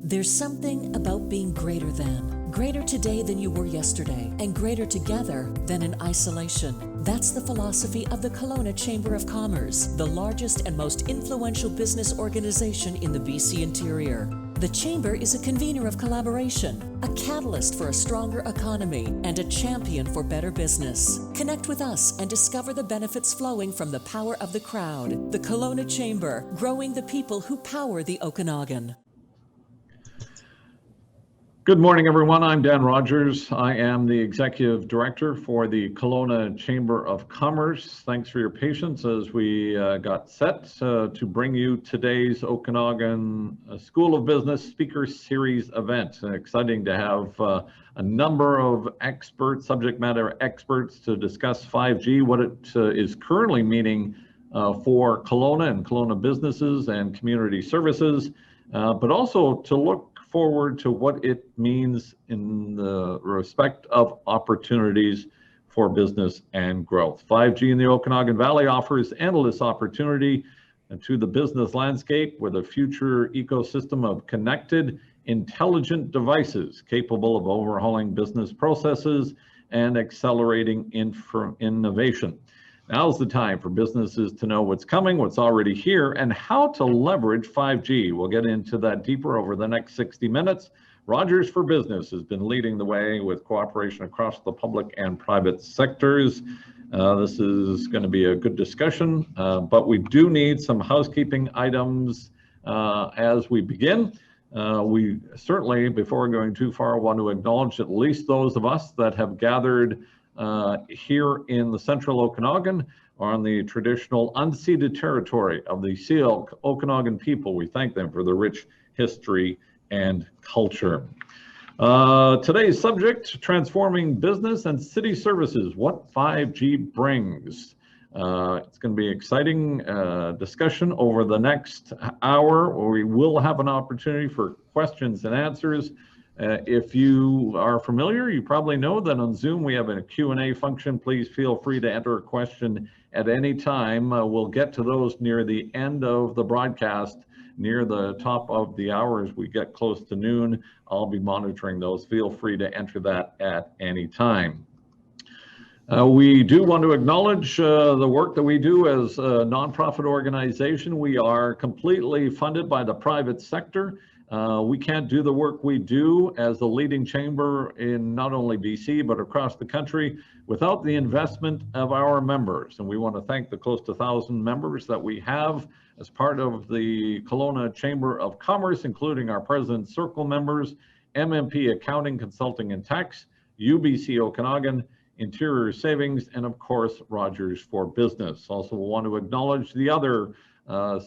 There's something about being greater than. Greater today than you were yesterday, and greater together than in isolation. That's the philosophy of the Kelowna Chamber of Commerce, the largest and most influential business organization in the BC interior. The Chamber is a convener of collaboration, a catalyst for a stronger economy, and a champion for better business. Connect with us and discover the benefits flowing from the power of the crowd. The Kelowna Chamber, growing the people who power the Okanagan. Good morning, everyone. I'm Dan Rogers. I am the Executive Director for the Kelowna Chamber of Commerce. Thanks for your patience as we got set to bring you today's Okanagan School of Business Speaker Series event. Exciting to have a number of experts, subject matter experts, to discuss 5G, what it is currently meaning for Kelowna and Kelowna businesses and community services, but also to look forward to what it means in the respect of opportunities for business and growth. 5G in the Okanagan Valley offers endless opportunity to the business landscape with a future ecosystem of connected, intelligent devices capable of overhauling business processes and accelerating innovation. Now's the time for businesses to know what's coming, what's already here, and how to leverage 5G. We'll get into that deeper over the next 60 minutes. Rogers for Business has been leading the way with cooperation across the public and private sectors. This is going to be a good discussion, but we do need some housekeeping items as we begin. We certainly, before going too far, want to acknowledge at least those of us that have gathered here in the central Okanagan on the traditional unceded territory of the Seal Okanagan people. We thank them for their rich history and culture. Today's subject, transforming business and city services, what 5G brings. It's going to be an exciting discussion over the next hour, where we will have an opportunity for questions and answers. If you are familiar, you probably know that on Zoom we have a Q&A function. Please feel free to enter a question at any time. We'll get to those near the end of the broadcast, near the top of the hour as we get close to noon. I'll be monitoring those. Feel free to enter that at any time. We do want to acknowledge the work that we do as a nonprofit organization. We are completely funded by the private sector. We can't do the work we do as the leading chamber in not only BC, but across the country without the investment of our members. And we want to thank the close to 1,000 members that we have as part of the Kelowna Chamber of Commerce, including our President's Circle members, MMP Accounting, Consulting and Tax, UBC Okanagan, Interior Savings, and of course, Rogers for Business. Also want to acknowledge the other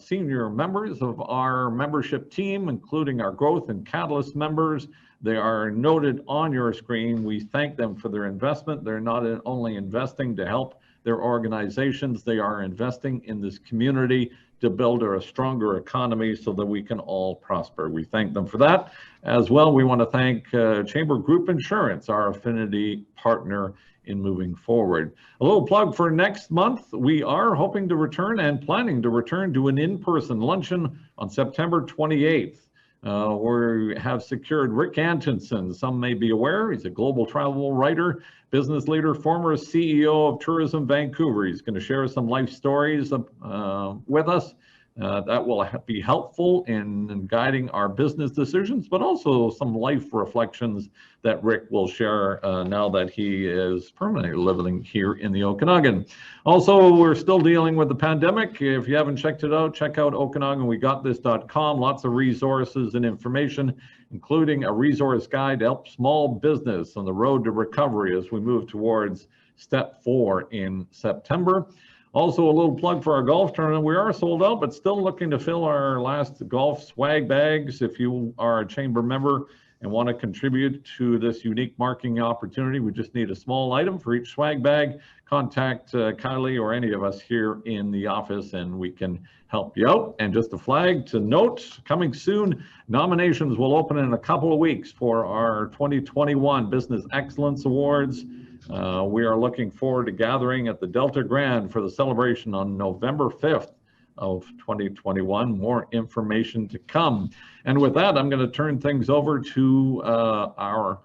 senior members of our membership team, including our growth and catalyst members. They are noted on your screen. We thank them for their investment. They're not only investing to help their organizations, they are investing in this community to build a stronger economy so that we can all prosper. We thank them for that. As well, we want to thank Chamber Group Insurance, our affinity partner in moving forward. A little plug for next month. We are hoping to return and planning to return to an in-person luncheon on September 28th. We have secured Rick Antonson. Some may be aware, he's a global travel writer, business leader, former CEO of Tourism Vancouver. He's going to share some life stories with us that will be helpful in guiding our business decisions, but also some life reflections that Rick will share now that he is permanently living here in the Okanagan. Also, we're still dealing with the pandemic. If you haven't checked it out, check out OkanaganWeGotThis.com. Lots of resources and information, including a resource guide to help small business on the road to recovery as we move towards step 4 in September. Also, a little plug for our golf tournament. We are sold out, but still looking to fill our last golf swag bags. If you are a chamber member and want to contribute to this unique marketing opportunity, we just need a small item for each swag bag. Contact Kylie or any of us here in the office and we can help you out. And just a flag to note, coming soon, nominations will open in a couple of weeks for our 2021 Business Excellence Awards. We are looking forward to gathering at the Delta Grand for the celebration on November 5th. of 2021. More information to come. And with that, I'm going to turn things over to our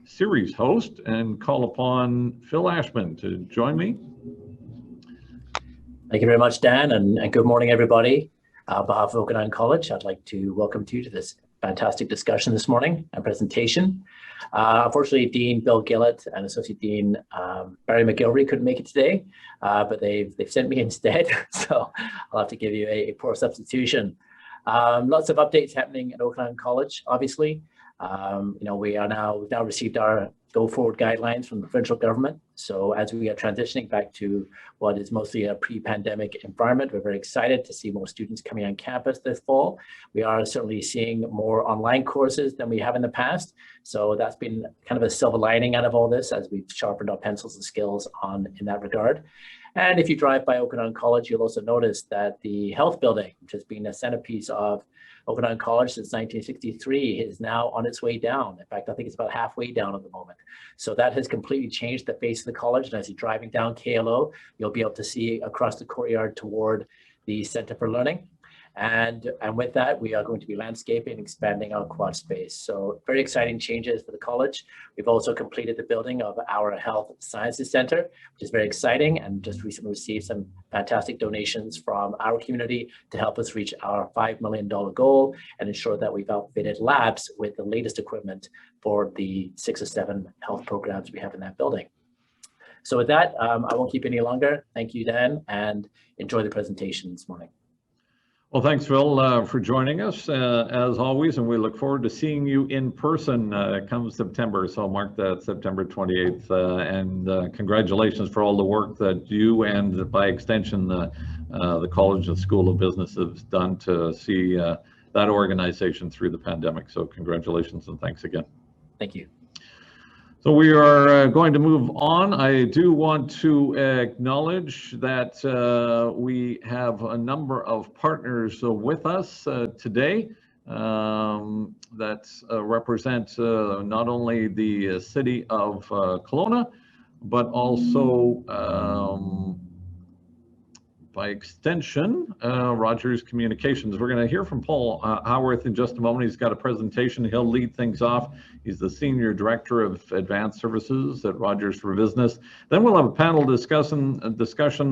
series host and call upon Phil Ashman to join me. Thank you very much, Dan, and good morning, everybody. On behalf of Okanagan College, I'd like to welcome you to this fantastic discussion this morning and presentation. Unfortunately, Dean Bill Gillett and Associate Dean Barry McGilvery couldn't make it today, but they've sent me instead, so I'll have to give you a poor substitution. Lots of updates happening at Okanagan College, obviously. We've now received our go-forward guidelines from the provincial government. So as we are transitioning back to what is mostly a pre-pandemic environment, we're very excited to see more students coming on campus this fall. We are certainly seeing more online courses than we have in the past. So that's been kind of a silver lining out of all this as we've sharpened our pencils and skills in that regard. And if you drive by Okanagan College, you'll also notice that the health building, which has been a centerpiece of Okanagan College since 1963, is now on its way down. In fact, I think it's about halfway down at the moment. So that has completely changed the face of the college. And as you're driving down KLO, you'll be able to see across the courtyard toward the Center for Learning. And with that, we are going to be landscaping, expanding our quad space. So very exciting changes for the college. We've also completed the building of our Health Sciences Center, which is very exciting, and just recently received some fantastic donations from our community to help us reach our $5 million goal and ensure that we've outfitted labs with the latest equipment for the 6 or 7 health programs we have in that building. So with that, I won't keep any longer. Thank you, Dan, and enjoy the presentation this morning. Well, thanks, Phil, for joining us, as always, and we look forward to seeing you in person come September. So mark that September 28th, and congratulations for all the work that you and, by extension, the College and School of Business have done to see that organization through the pandemic. So congratulations and thanks again. Thank you. So we are going to move on. I do want to acknowledge that we have a number of partners with us today that represent not only the city of Kelowna, but also by extension, Rogers Communications. We're going to hear from Paul Howarth in just a moment. He's got a presentation. He'll lead things off. He's the Senior Director of Advanced Services at Rogers for Business. Then we'll have a panel discussion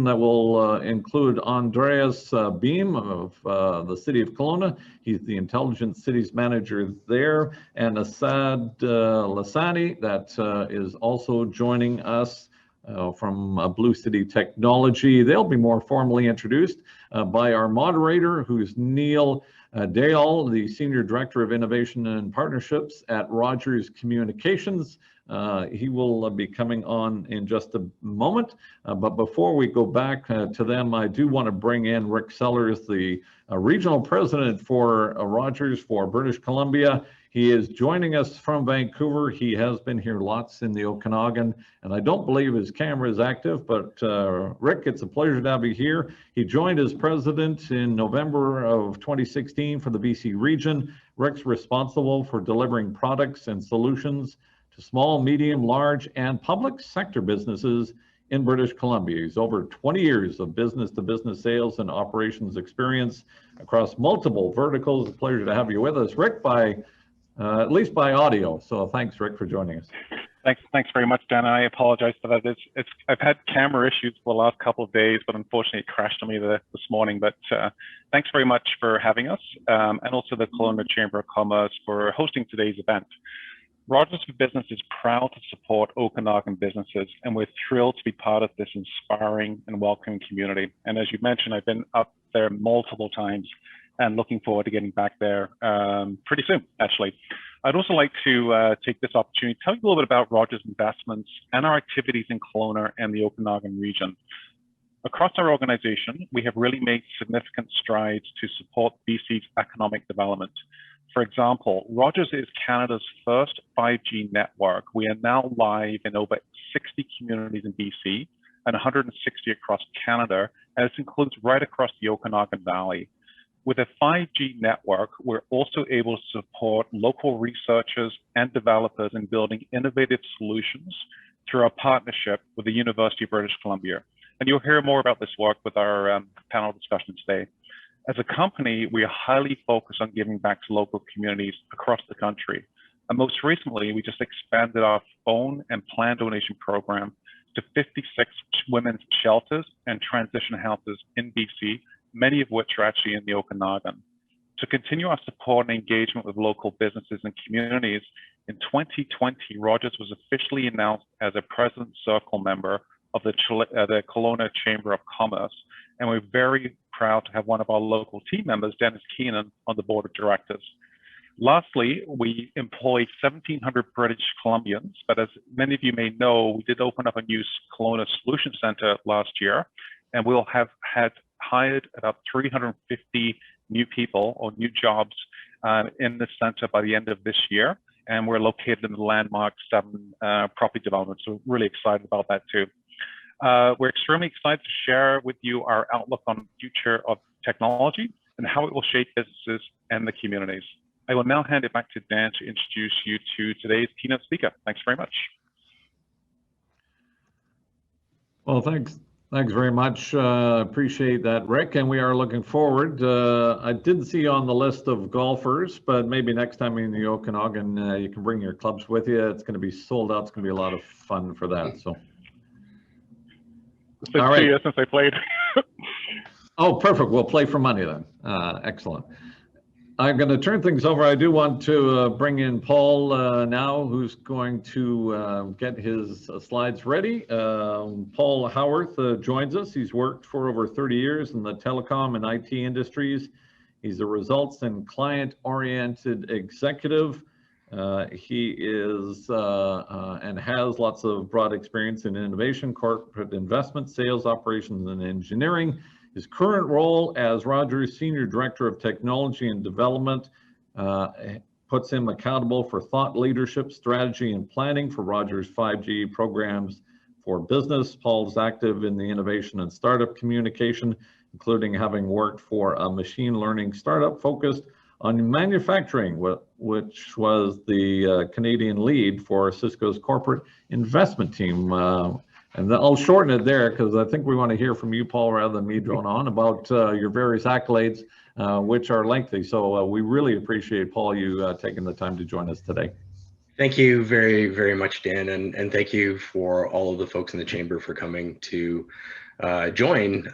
that will include Andreas Beam of the City of Kelowna. He's the Intelligent Cities Manager there, and Asad Lassani that is also joining us from Blue City Technology. They'll be more formally introduced by our moderator, who's Neil Dale, the Senior Director of Innovation and Partnerships at Rogers Communications. He will be coming on in just a moment. But before we go back to them, I do want to bring in Rick Sellers, the Regional President for Rogers for British Columbia. He is joining us from Vancouver. He has been here lots in the Okanagan, and I don't believe his camera is active, but Rick, it's a pleasure to have you here. He joined as president in November of 2016 for the BC region. Rick's responsible for delivering products and solutions to small, medium, large, and public sector businesses in British Columbia. He's over 20 years of business-to-business sales and operations experience across multiple verticals. A pleasure to have you with us, Rick, at least by audio. So thanks, Rick, for joining us. Thanks very much, Dan. I apologize for that. I've had camera issues for the last couple of days, but unfortunately it crashed on me this morning. But thanks very much for having us, and also the Kelowna Chamber of Commerce for hosting today's event. Rogers for Business is proud to support Okanagan businesses, and we're thrilled to be part of this inspiring and welcoming community. And as you mentioned, I've been up there multiple times and looking forward to getting back there pretty soon, actually. I'd also like to take this opportunity to tell you a little bit about Rogers Investments and our activities in Kelowna and the Okanagan region. Across our organization, we have really made significant strides to support BC's economic development. For example, Rogers is Canada's first 5G network. We are now live in over 60 communities in BC and 160 across Canada, and this includes right across the Okanagan Valley. With a 5G network, we're also able to support local researchers and developers in building innovative solutions through our partnership with the University of British Columbia. And you'll hear more about this work with our panel discussion today. As a company, we are highly focused on giving back to local communities across the country. And most recently, we just expanded our phone and plan donation program to 56 women's shelters and transition houses in BC, many of which are actually in the Okanagan. To continue our support and engagement with local businesses and communities, in 2020, Rogers was officially announced as a President's Circle member of the Kelowna Chamber of Commerce, and we're very proud to have one of our local team members, Dennis Keenan, on the board of directors. Lastly, we employ 1,700 British Columbians, but as many of you may know, we did open up a new Kelowna Solution Center last year, and we'll have hired about 350 new people or new jobs in the center by the end of this year. And we're located in the landmark 7 property development, so really excited about that too. We're extremely excited to share with you our outlook on the future of technology and how it will shape businesses and the communities. I will now hand it back to Dan to introduce you to today's keynote speaker. Thanks very much. Well, thanks very much. Appreciate that, Rick. And we are looking forward. I didn't see you on the list of golfers, but maybe next time in the Okanagan, you can bring your clubs with you. It's going to be sold out. It's going to be a lot of fun for that. So. It's been 2 years since I played. Oh, perfect. We'll play for money then. Excellent. I'm going to turn things over. I do want to bring in Paul now, who's going to get his slides ready. Paul Howarth joins us. He's worked for over 30 years in the telecom and IT industries. He's a results and client-oriented executive. He is and has lots of broad experience in innovation, corporate investment, sales, operations, and engineering. His current role as Rogers Senior Director of Technology and Development puts him accountable for thought leadership, strategy, and planning for Rogers 5G programs for business. Paul's active in the innovation and startup communication, including having worked for a machine learning startup focused on manufacturing, which was the Canadian lead for Cisco's corporate investment team. And I'll shorten it there because I think we want to hear from you, Paul, rather than me drone on about your various accolades, which are lengthy. So we really appreciate, Paul, you taking the time to join us today. Thank you very, very much, Dan. And thank you for all of the folks in the Chamber for coming to join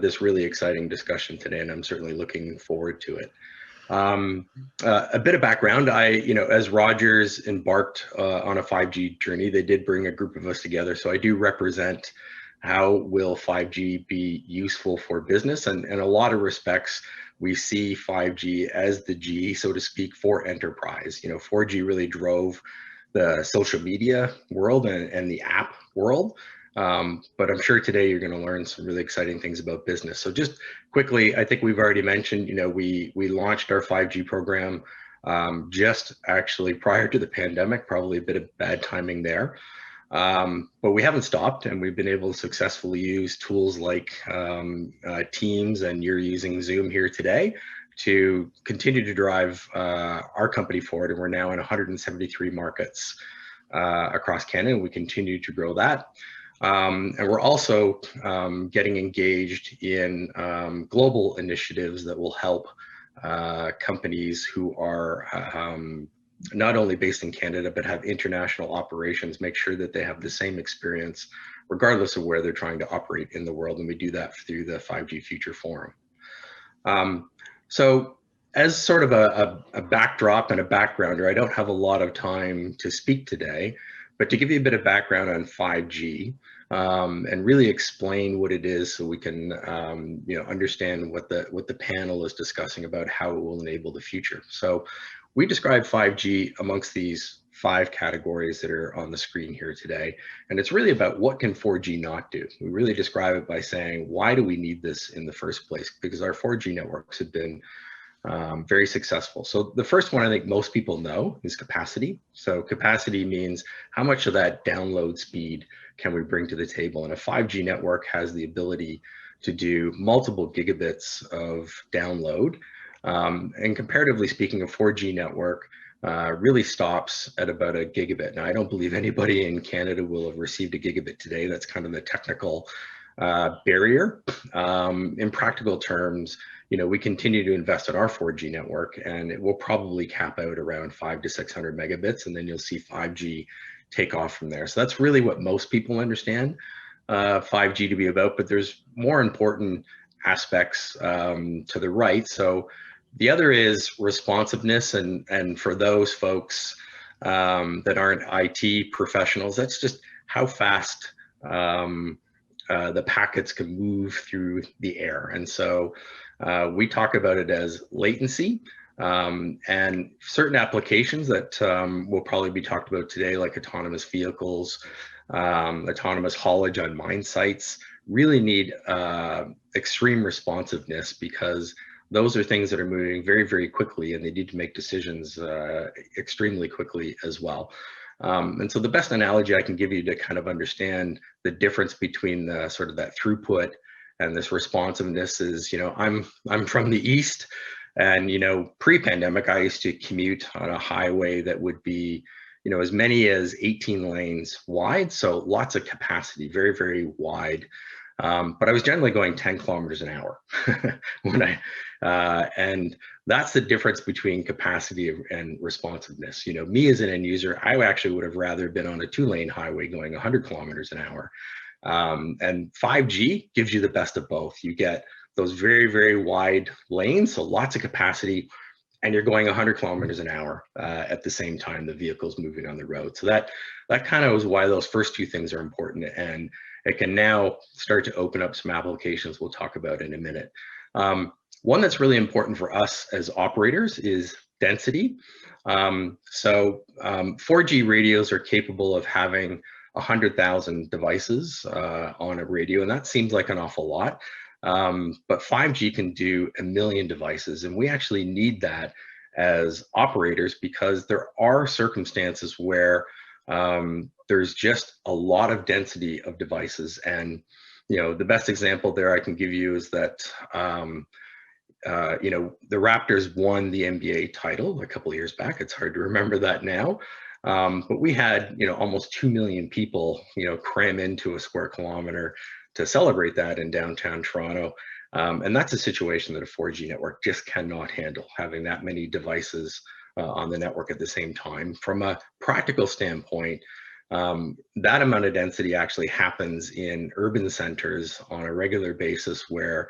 this really exciting discussion today. And I'm certainly looking forward to it. A bit of background, as Rogers embarked on a 5G journey, they did bring a group of us together. So I do represent how will 5G be useful for business, and in a lot of respects, we see 5G as the G, so to speak, for enterprise. 4G really drove the social media world and the app world. But I'm sure today you're going to learn some really exciting things about business. So just quickly, I think we've already mentioned, we launched our 5G program just actually prior to the pandemic, probably a bit of bad timing there. But we haven't stopped, and we've been able to successfully use tools like Teams, and you're using Zoom here today, to continue to drive our company forward. And we're now in 173 markets across Canada, and we continue to grow that. And we're also getting engaged in global initiatives that will help companies who are not only based in Canada, but have international operations, make sure that they have the same experience, regardless of where they're trying to operate in the world. And we do that through the 5G Future Forum. So as sort of a backdrop and a backgrounder, I don't have a lot of time to speak today, but to give you a bit of background on 5G and really explain what it is, so we can understand what the panel is discussing about how it will enable the future. So we describe 5G amongst these 5 categories that are on the screen here today, and it's really about what can 4G not do. We really describe it by saying, why do we need this in the first place? Because our 4G networks have been very successful. So the first one I think most people know is capacity. So capacity means how much of that download speed can we bring to the table? And a 5G network has the ability to do multiple gigabits of download. And comparatively speaking, a 4G network really stops at about a gigabit. Now, I don't believe anybody in Canada will have received a gigabit today. That's kind of the technical barrier. In practical terms, we continue to invest in our 4G network, and it will probably cap out around 500 to 600 megabits, and then you'll see 5G take off from there. So that's really what most people understand 5G to be about, but there's more important aspects to the right. So the other is responsiveness, and for those folks that aren't IT professionals, that's just how fast the packets can move through the air. And so we talk about it as latency, and certain applications that will probably be talked about today, like autonomous vehicles, autonomous haulage on mine sites, really need extreme responsiveness, because those are things that are moving very, very quickly, and they need to make decisions extremely quickly as well. And so the best analogy I can give you to kind of understand the difference between the sort of that throughput and this responsiveness is, I'm from the East, and, pre-pandemic, I used to commute on a highway that would be, as many as 18 lanes wide. So lots of capacity, very, very wide. But I was generally going 10 kilometers an hour and that's the difference between capacity and responsiveness. Me as an end user, I actually would have rather been on a 2-lane highway going 100 kilometers an hour. And 5G gives you the best of both. You get those very, very wide lanes, so lots of capacity, and you're going 100 kilometers an hour at the same time the vehicle's moving on the road. So that kind of is why those first two things are important, and it can now start to open up some applications we'll talk about in a minute. One that's really important for us as operators is density. 4G radios are capable of having 100,000 devices on a radio, and that seems like an awful lot. But 5G can do 1 million devices, and we actually need that as operators, because there are circumstances where there's just a lot of density of devices. And the best example there I can give you is that the Raptors won the NBA title a couple of years back. It's hard to remember that now. But we had almost 2 million people cram into a square kilometer to celebrate that in downtown Toronto. And that's a situation that a 4G network just cannot handle, having that many devices on the network at the same time. From a practical standpoint, that amount of density actually happens in urban centers on a regular basis, where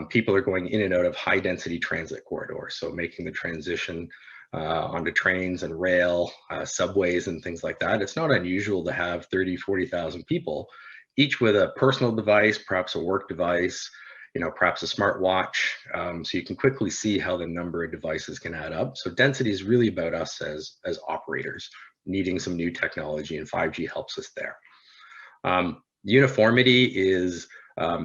people are going in and out of high density transit corridors. So making the transition onto trains and rail, subways and things like that. It's not unusual to have 30, 40,000 people, each with a personal device, perhaps a work device, perhaps a smartwatch. So you can quickly see how the number of devices can add up. So density is really about us as operators needing some new technology, and 5G helps us there. Uniformity is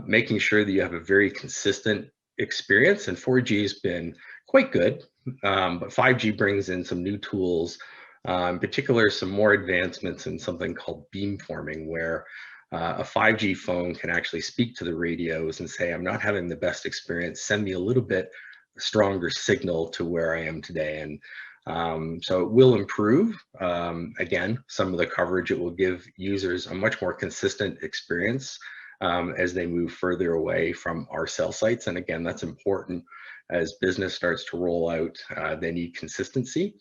making sure that you have a very consistent experience, and 4G has been quite good, but 5G brings in some new tools, in particular some more advancements in something called beamforming, where a 5G phone can actually speak to the radios and say, I'm not having the best experience, send me a little bit stronger signal to where I am today. And so it will improve, again, some of the coverage. It will give users a much more consistent experience as they move further away from our cell sites. And again, that's important as business starts to roll out. They need consistency.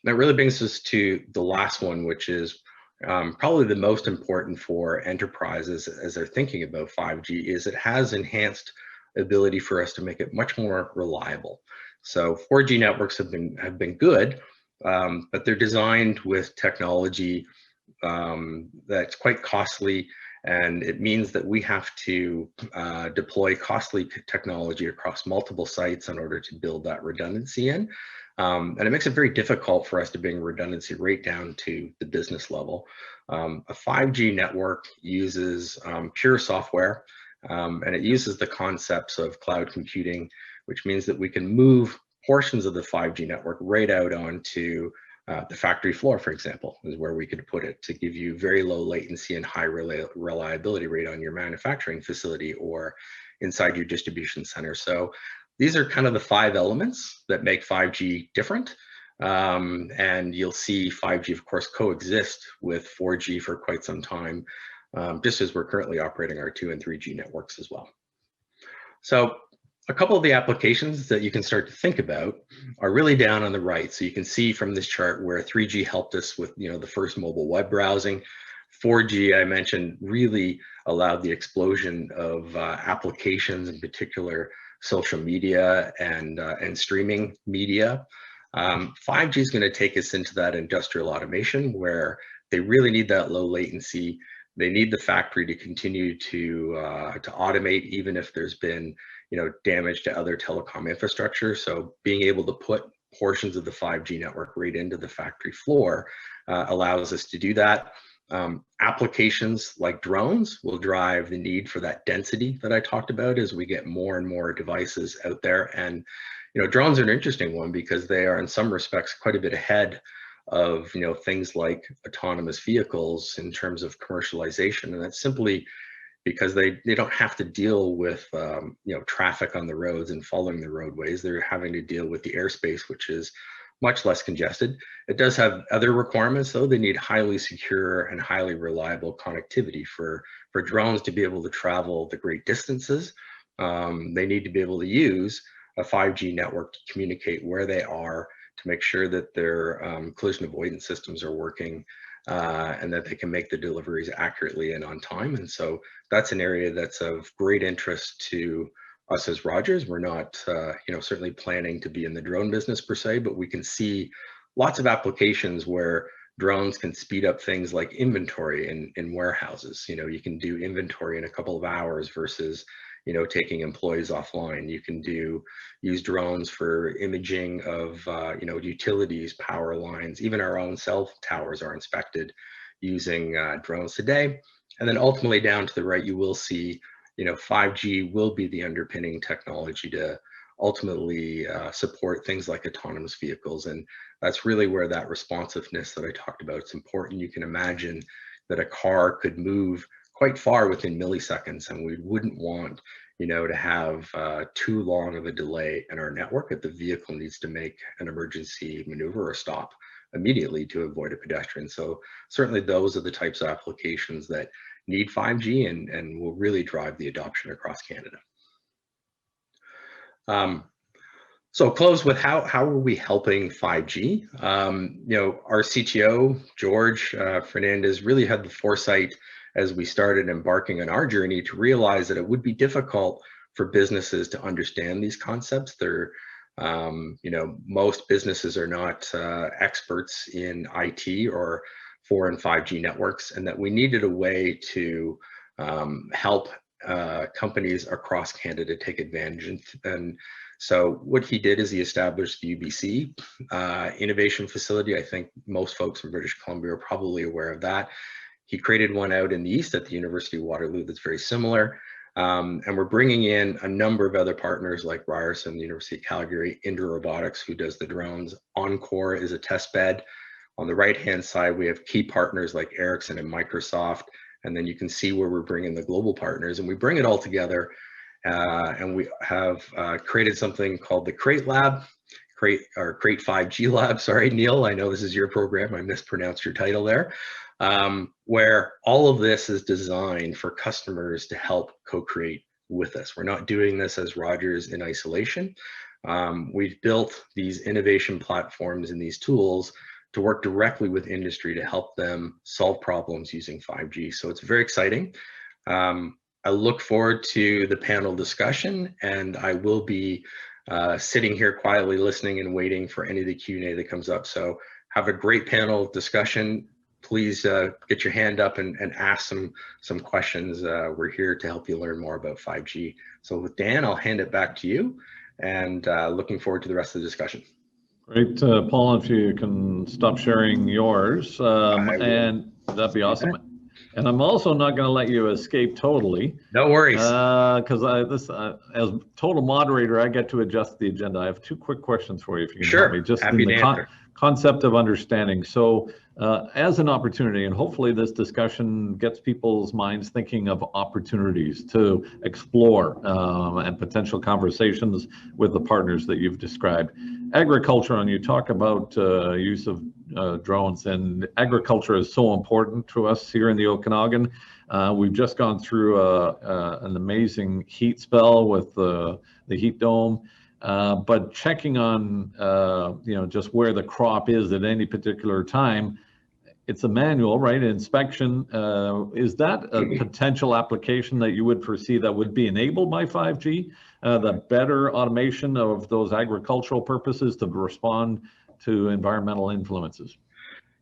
That really brings us to the last one, which is probably the most important for enterprises as they're thinking about 5G, is it has enhanced ability for us to make it much more reliable. So 4G networks have been good, but they're designed with technology that's quite costly, and it means that we have to deploy costly technology across multiple sites in order to build that redundancy in. And it makes it very difficult for us to bring redundancy right down to the business level. A 5G network uses pure software, and it uses the concepts of cloud computing, which means that we can move portions of the 5G network right out onto the factory floor, for example, is where we could put it to give you very low latency and high reliability rate on your manufacturing facility or inside your distribution center. So these are kind of the 5 elements that make 5G different. And you'll see 5G, of course, coexist with 4G for quite some time. just as we're currently operating our 2 and 3G networks as well. So a couple of the applications that you can start to think about are really down on the right. So you can see from this chart where 3G helped us with, the first mobile web browsing. 4G, I mentioned, really allowed the explosion of applications, in particular social media and streaming media. 5G is going to take us into that industrial automation where they really need that low latency. They need the factory to continue to automate, even if there's been damage to other telecom infrastructure. So being able to put portions of the 5G network right into the factory floor allows us to do that. Applications like drones will drive the need for that density that I talked about as we get more and more devices out there. And drones are an interesting one because they are in some respects quite a bit ahead of things like autonomous vehicles in terms of commercialization, and that's simply because they don't have to deal with traffic on the roads and following the roadways. They're having to deal with the airspace, which is much less congested. It does have other requirements, though. They need highly secure and highly reliable connectivity for drones to be able to travel the great distances. They need to be able to use a 5G network to communicate where they are, to make sure that their collision avoidance systems are working and that they can make the deliveries accurately and on time. And so that's an area that's of great interest to us as Rogers. We're not, certainly planning to be in the drone business per se, but we can see lots of applications where drones can speed up things like inventory in warehouses. You can do inventory in a couple of hours versus taking employees offline. You can use drones for imaging of, utilities, power lines. Even our own cell towers are inspected using drones today. And then ultimately down to the right, you will see, 5G will be the underpinning technology to ultimately support things like autonomous vehicles. And that's really where that responsiveness that I talked about, it's important. You can imagine that a car could move quite far within milliseconds, and we wouldn't want to have too long of a delay in our network if the vehicle needs to make an emergency maneuver or stop immediately to avoid a pedestrian. So certainly those are the types of applications that need 5G and will really drive the adoption across Canada. So close with how are we helping 5G? Our CTO, George Fernandez, really had the foresight as we started embarking on our journey to realize that it would be difficult for businesses to understand these concepts. They're, most businesses are not experts in IT or 4 and 5G networks, and that we needed a way to help companies across Canada take advantage. And so what he did is he established the UBC innovation facility. I think most folks from British Columbia are probably aware of that. He created one out in the east at the University of Waterloo that's very similar. And we're bringing in a number of other partners like Ryerson, the University of Calgary, Indra Robotics, who does the drones. Encore is a test bed. On the right-hand side, we have key partners like Ericsson and Microsoft. And then you can see where we're bringing the global partners. And we bring it all together. And we have created something called the Crate Lab, Crate 5G Lab. Sorry, Neil, I know this is your program. I mispronounced your title there. Where all of this is designed for customers to help co-create with us. We're not doing this as Rogers in isolation. We've built these innovation platforms and these tools to work directly with industry to help them solve problems using 5G. So it's very exciting. I look forward to the panel discussion, and I will be sitting here quietly listening and waiting for any of the Q&A that comes up. So have a great panel discussion. Please get your hand up and ask some questions. We're here to help you learn more about 5G. So with Dan, I'll hand it back to you, and looking forward to the rest of the discussion. Great, Paul, if you can stop sharing yours, and that'd be awesome. And I'm also not going to let you escape totally. No worries. Because as total moderator, I get to adjust the agenda. I have 2 quick questions for you, if you can help me. Just in the concept of understanding. So as an opportunity, and hopefully this discussion gets people's minds thinking of opportunities to explore and potential conversations with the partners that you've described. Agriculture, and you talk about use of drones, and agriculture is so important to us here in the Okanagan. We've just gone through an amazing heat spell with the heat dome. But checking on, just where the crop is at any particular time, it's a manual, right? Inspection. Is that a potential application that you would foresee that would be enabled by 5G? The better automation of those agricultural purposes to respond to environmental influences?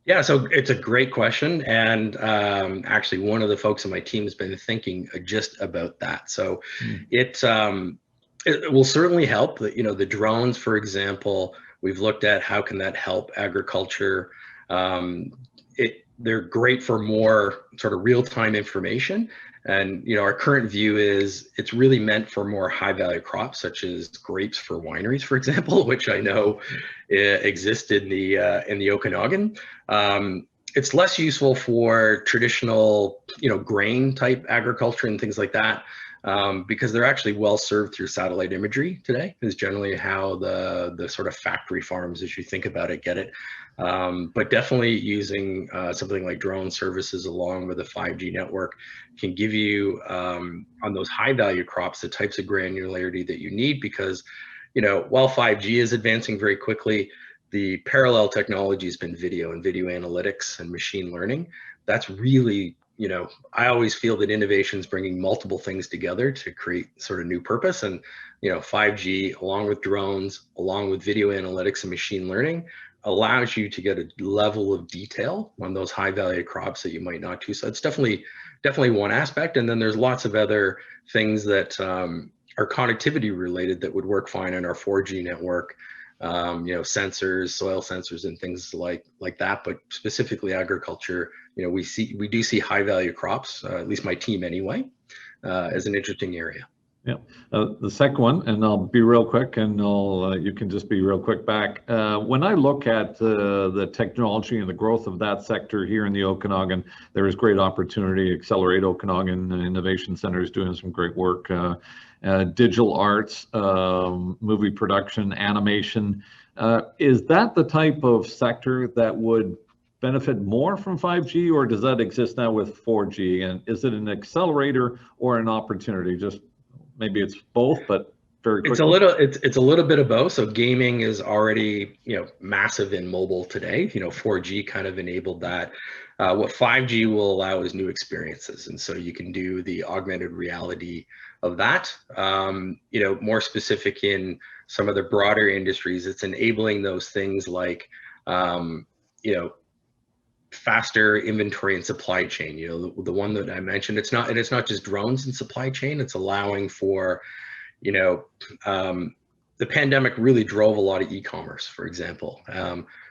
Yeah, so it's a great question. And actually, one of the folks on my team has been thinking just about that. So it will certainly help. The drones, for example, we've looked at how can that help agriculture. They're great for more sort of real-time information. And our current view is it's really meant for more high-value crops, such as grapes for wineries, for example, which I know exist in the Okanagan. It's less useful for traditional, grain-type agriculture and things like that. Because they're actually well served through satellite imagery today, is generally how the sort of factory farms, as you think about it, get it. But definitely using something like drone services along with a 5G network can give you, on those high value crops, the types of granularity that you need, because, while 5G is advancing very quickly, the parallel technology has been video and video analytics and machine learning. That's really, I always feel that innovation is bringing multiple things together to create sort of new purpose. And, 5G, along with drones, along with video analytics and machine learning, allows you to get a level of detail on those high value crops that you might not do. So it's definitely one aspect. And then there's lots of other things that are connectivity related that would work fine on our 4G network. Sensors, soil sensors, and things like that. But specifically agriculture, we do see high value crops, at least my team anyway, as an interesting area. Yeah. The second one, and I'll be real quick, and you can just be real quick back. When I look at the technology and the growth of that sector here in the Okanagan, there is great opportunity. Accelerate Okanagan Innovation Center is doing some great work. Digital arts, movie production, animation. Is that the type of sector that would benefit more from 5G, or does that exist now with 4G? And is it an accelerator or an opportunity? Just maybe it's both, but very quickly. It's a little bit of both. So gaming is already massive in mobile today. 4G kind of enabled that. What 5G will allow is new experiences, and so you can do the augmented reality of that. More specific in some of the broader industries, it's enabling those things like faster inventory and supply chain. The one that I mentioned, it's not just drones and supply chain. It's allowing for, the pandemic really drove a lot of e-commerce, for example.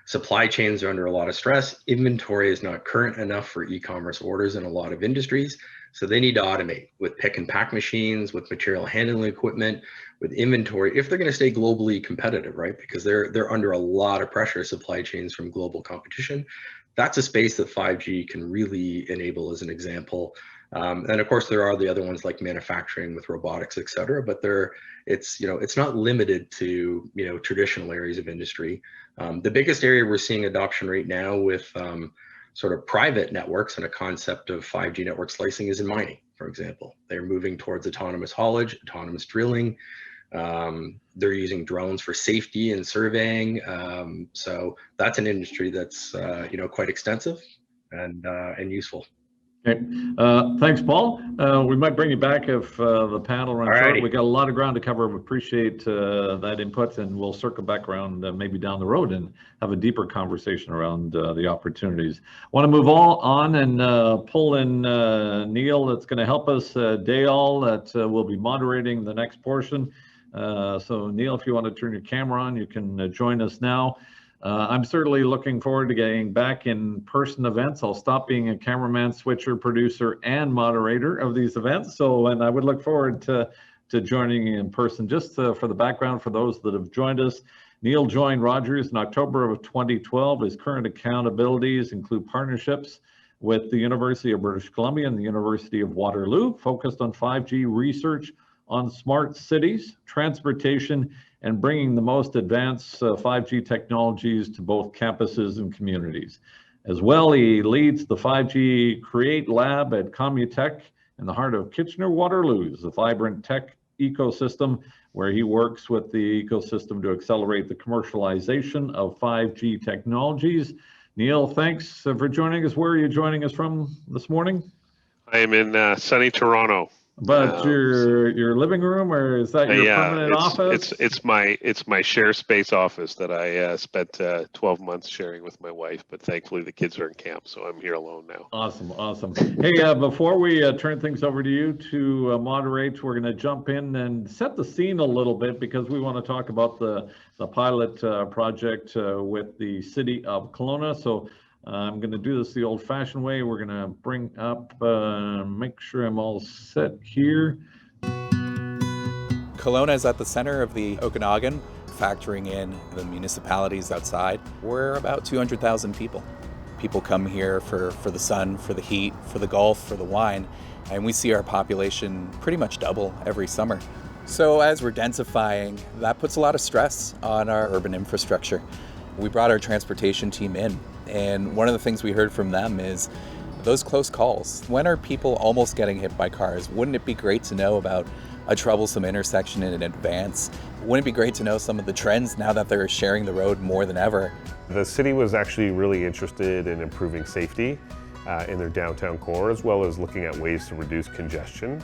Supply chains are under a lot of stress. Inventory is not current enough for e-commerce orders in a lot of industries. So they need to automate with pick and pack machines, with material handling equipment, with inventory, if they're going to stay globally competitive, right? Because they're under a lot of pressure, supply chains, from global competition. That's a space that 5G can really enable, as an example. And of course, there are the other ones like manufacturing with robotics, et cetera, but it's not limited to, traditional areas of industry. The biggest area we're seeing adoption right now with sort of private networks and a concept of 5G network slicing is in mining, for example. They're moving towards autonomous haulage, autonomous drilling. They're using drones for safety and surveying. So that's an industry that's quite extensive and useful. Okay. Thanks, Paul. We might bring you back if the panel runs short. We got a lot of ground to cover. We appreciate that input, and we'll circle back around maybe down the road and have a deeper conversation around the opportunities. Want to move on and pull in Neil that's going to help us, Dale, that will be moderating the next portion. So Neil, if you want to turn your camera on, you can join us now. I'm certainly looking forward to getting back in person events. I'll stop being a cameraman, switcher, producer, and moderator of these events. And I would look forward to joining you in person. Just for the background, for those that have joined us, Neil joined Rogers in October of 2012. His current accountabilities include partnerships with the University of British Columbia and the University of Waterloo, focused on 5G research on smart cities, transportation, and bringing the most advanced 5G technologies to both campuses and communities. As well, he leads the 5G Create Lab at Comutech in the heart of Kitchener-Waterloo's, a vibrant tech ecosystem where he works with the ecosystem to accelerate the commercialization of 5G technologies. Neil, thanks for joining us. Where are you joining us from this morning? I am in sunny Toronto. But your living room, or is that your permanent office? It's my share space office that I spent 12 months sharing with my wife, but thankfully the kids are in camp, so I'm here alone now. Awesome. Hey, before we turn things over to you to moderate, we're going to jump in and set the scene a little bit, because we want to talk about the pilot project with the City of Kelowna. So I'm going to do this the old-fashioned way. We're going to bring up, make sure I'm all set here. Kelowna is at the center of the Okanagan, factoring in the municipalities outside. We're about 200,000 people. People come here for the sun, for the heat, for the golf, for the wine, and we see our population pretty much double every summer. So as we're densifying, that puts a lot of stress on our urban infrastructure. We brought our transportation team in, and one of the things we heard from them is those close calls. When are people almost getting hit by cars? Wouldn't it be great to know about a troublesome intersection in advance? Wouldn't it be great to know some of the trends now that they're sharing the road more than ever? The city was actually really interested in improving safety in their downtown core, as well as looking at ways to reduce congestion.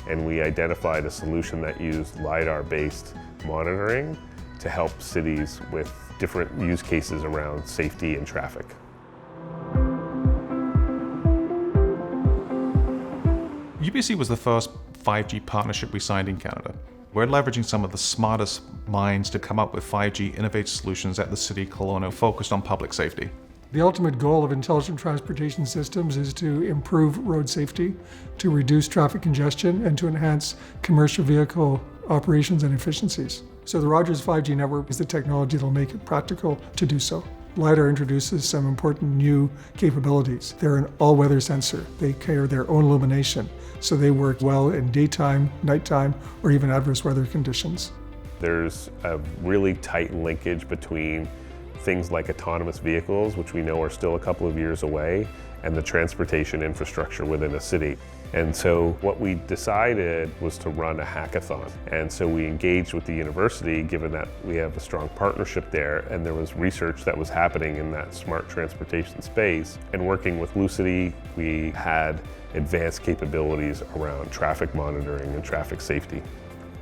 And we identified a solution that used LiDAR-based monitoring to help cities with different use cases around safety and traffic. UBC was the first 5G partnership we signed in Canada. We're leveraging some of the smartest minds to come up with 5G innovative solutions at the City of Kelowna focused on public safety. The ultimate goal of intelligent transportation systems is to improve road safety, to reduce traffic congestion, and to enhance commercial vehicle operations and efficiencies. So the Rogers 5G network is the technology that will make it practical to do so. LiDAR introduces some important new capabilities. They're an all-weather sensor. They carry their own illumination, so they work well in daytime, nighttime, or even adverse weather conditions. There's a really tight linkage between things like autonomous vehicles, which we know are still a couple of years away, and the transportation infrastructure within a city. And so what we decided was to run a hackathon. And so we engaged with the university, given that we have a strong partnership there, and there was research that was happening in that smart transportation space. And working with Lucity, we had advanced capabilities around traffic monitoring and traffic safety.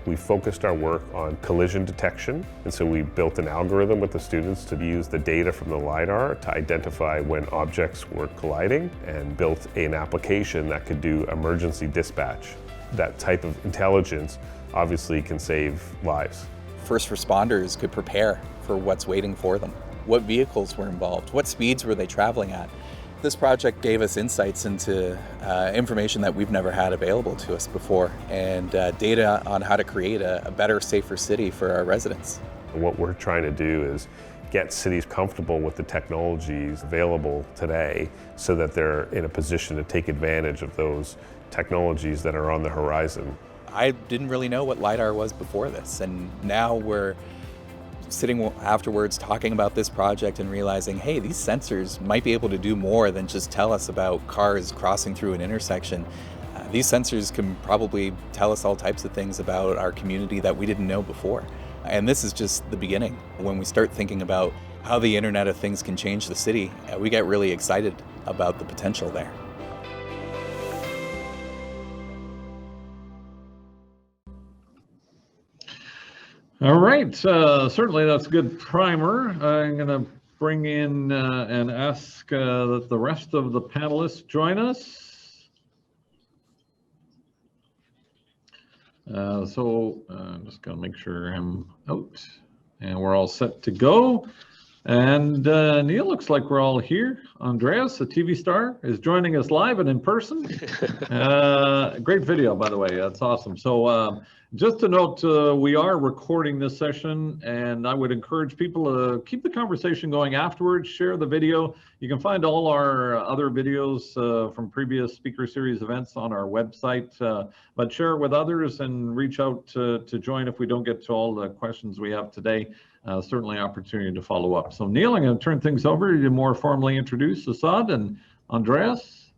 We focused our work on collision detection, and so we built an algorithm with the students to use the data from the LiDAR to identify when objects were colliding, and built an application that could do emergency dispatch. That type of intelligence obviously can save lives. First responders could prepare for what's waiting for them. What vehicles were involved? What speeds were they traveling at? This project gave us insights into information that we've never had available to us before, and data on how to create a better, safer city for our residents. What we're trying to do is get cities comfortable with the technologies available today so that they're in a position to take advantage of those technologies that are on the horizon. I didn't really know what LiDAR was before this, and now we're sitting afterwards talking about this project and realizing, hey, these sensors might be able to do more than just tell us about cars crossing through an intersection. These sensors can probably tell us all types of things about our community that we didn't know before. And this is just the beginning. When we start thinking about how the Internet of Things can change the city, we get really excited about the potential there. All right, certainly that's a good primer. I'm going to bring in and ask that the rest of the panelists join us. So I'm just going to make sure I'm out and we're all set to go. And Neil, looks like we're all here. Andreas, a TV star, is joining us live and in person. Great video, by the way. That's awesome. So Just a note, we are recording this session, and I would encourage people to keep the conversation going afterwards. Share the video. You can find all our other videos from previous speaker series events on our website, but share it with others and reach out to join if we don't get to all the questions we have today. Certainly opportunity to follow up. So Neil, I'm going to turn things over to more formally introduce Assad and Andreas.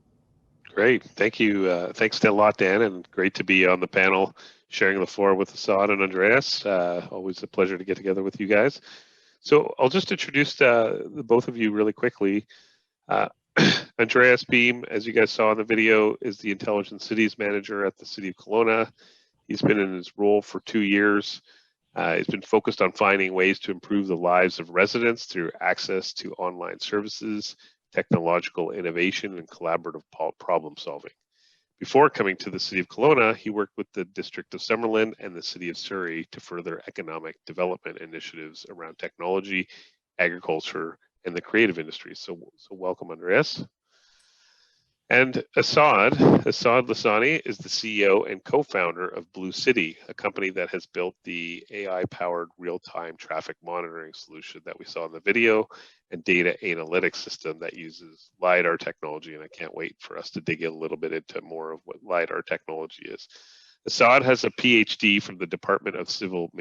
Great. Thank you. Thanks a lot, Dan, and great to be on the panel sharing the floor with Assad and Andreas. Always a pleasure to get together with you guys. So I'll just introduce the both of you really quickly. Andreas Beam, as you guys saw in the video, is the Intelligent Cities Manager at the City of Kelowna. He's been in his role for 2 years. He's been focused on finding ways to improve the lives of residents through access to online services, technological innovation, and collaborative problem solving. Before coming to the City of Kelowna, he worked with the District of Summerlin and the City of Surrey to further economic development initiatives around technology, agriculture, and the creative industries. So welcome, Andreas. And Assad Lassani is the CEO and co-founder of Blue City, a company that has built the AI-powered real-time traffic monitoring solution that we saw in the video and data analytics system that uses LiDAR technology. And I can't wait for us to dig in a little bit into more of what LiDAR technology is. Assad has a PhD from the Department of Civil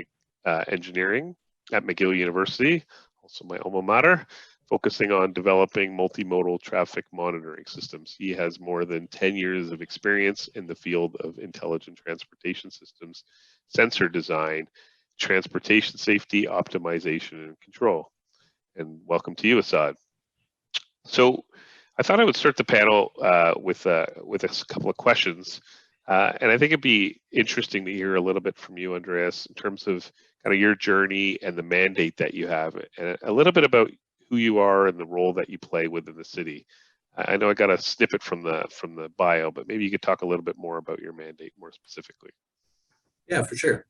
Engineering at McGill University, also my alma mater, focusing on developing multimodal traffic monitoring systems. He has more than 10 years of experience in the field of intelligent transportation systems, sensor design, transportation safety, optimization, and control. And welcome to you, Assad. So I thought I would start the panel with a couple of questions. And I think it'd be interesting to hear a little bit from you, Andreas, in terms of kind of your journey and the mandate that you have, and a little bit about who you are and the role that you play within the city. I know I got a snippet from the bio, but maybe you could talk a little bit more about your mandate more specifically. Yeah, for sure.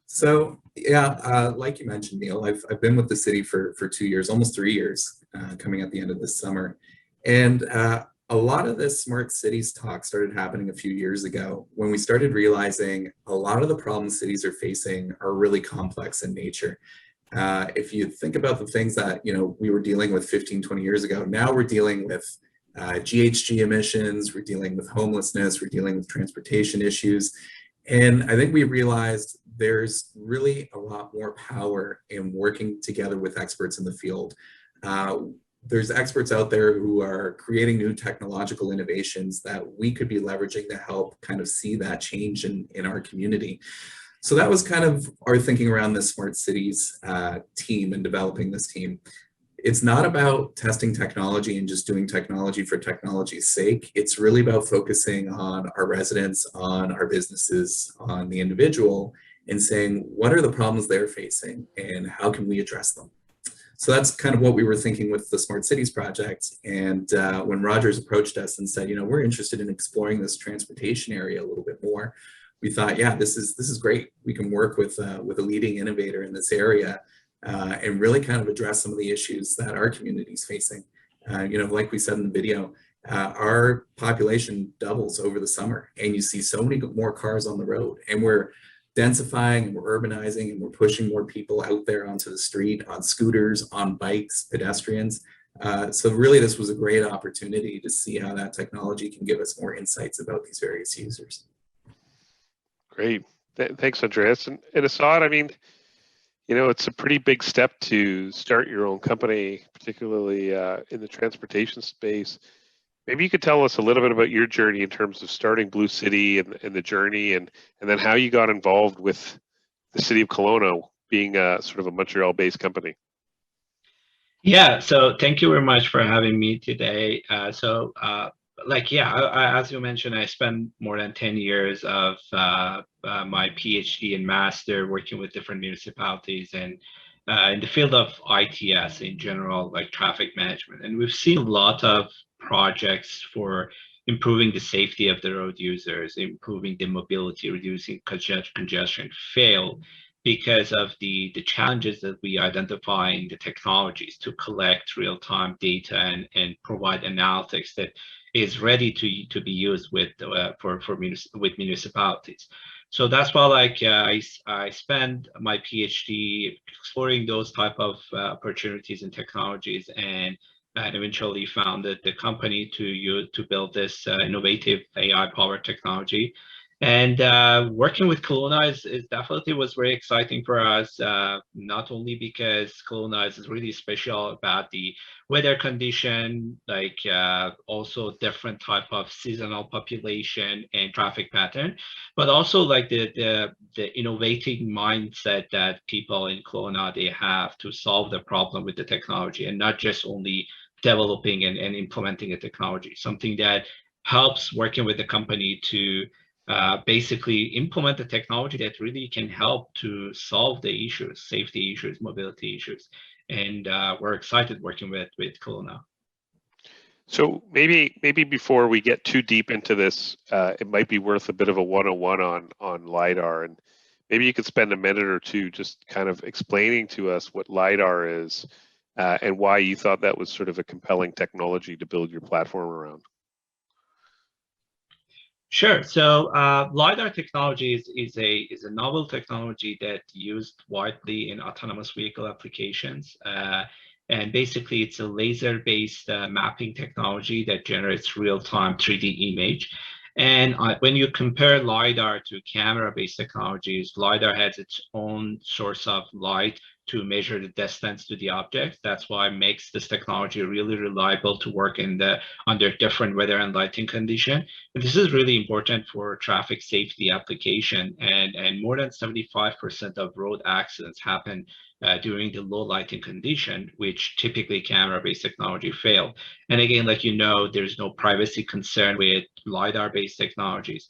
So yeah, like you mentioned, Neil, I've been with the city for 2 years, almost 3 years, coming at the end of this summer. And a lot of this smart cities talk started happening a few years ago when we started realizing a lot of the problems cities are facing are really complex in nature. If you think about the things that we were dealing with 15, 20 years ago, now we're dealing with GHG emissions, we're dealing with homelessness, we're dealing with transportation issues. And I think we realized there's really a lot more power in working together with experts in the field. There's experts out there who are creating new technological innovations that we could be leveraging to help kind of see that change in our community. So that was kind of our thinking around the Smart Cities team and developing this team. It's not about testing technology and just doing technology for technology's sake. It's really about focusing on our residents, on our businesses, on the individual, and saying, what are the problems they're facing and how can we address them? So that's kind of what we were thinking with the Smart Cities project. And when Rogers approached us and said, we're interested in exploring this transportation area a little bit more, we thought, yeah, this is great. We can work with a leading innovator in this area and really kind of address some of the issues that our community is facing. Like we said in the video, our population doubles over the summer, and you see so many more cars on the road, and we're densifying, and we're urbanizing, and we're pushing more people out there onto the street on scooters, on bikes, pedestrians. So really, this was a great opportunity to see how that technology can give us more insights about these various users. Great. Thanks, Andreas. And Assad, I mean, it's a pretty big step to start your own company, particularly in the transportation space. Maybe you could tell us a little bit about your journey in terms of starting Blue City and the journey, and then how you got involved with the City of Kelowna, being sort of a Montreal-based company. Yeah, so thank you very much for having me today. As you mentioned, I spent more than 10 years of my PhD and master working with different municipalities and in the field of ITS in general, like traffic management. And we've seen a lot of projects for improving the safety of the road users, improving the mobility, reducing congestion fail because of the challenges that we identify in the technologies to collect real-time data and provide analytics that is ready to be used with municipalities. So that's why I spent my PhD exploring those type of opportunities and technologies, and eventually founded the company to build this innovative AI-powered technology. And working with Kelowna is definitely was very exciting for us, not only because Kelowna is really special about the weather condition, also different type of seasonal population and traffic pattern, but also like the innovating mindset that people in Kelowna they have to solve the problem with the technology, and not just only developing and implementing a technology, something that helps working with the company to basically implement the technology that really can help to solve the issues, safety issues, mobility issues. And we're excited working with Kelowna. So maybe before we get too deep into this, it might be worth a bit of a 101 on LiDAR, and maybe you could spend a minute or two just kind of explaining to us what LiDAR is and why you thought that was sort of a compelling technology to build your platform around. Sure. So LiDAR technology is a novel technology that used widely in autonomous vehicle applications. And basically, it's a laser-based mapping technology that generates real-time 3D image. And when you compare LiDAR to camera-based technologies, LiDAR has its own source of light to measure the distance to the object. That's why it makes this technology really reliable to work under different weather and lighting condition. And this is really important for traffic safety application. And more than 75% of road accidents happen during the low lighting condition, which typically camera-based technology fail. And again, like there's no privacy concern with LiDAR-based technologies.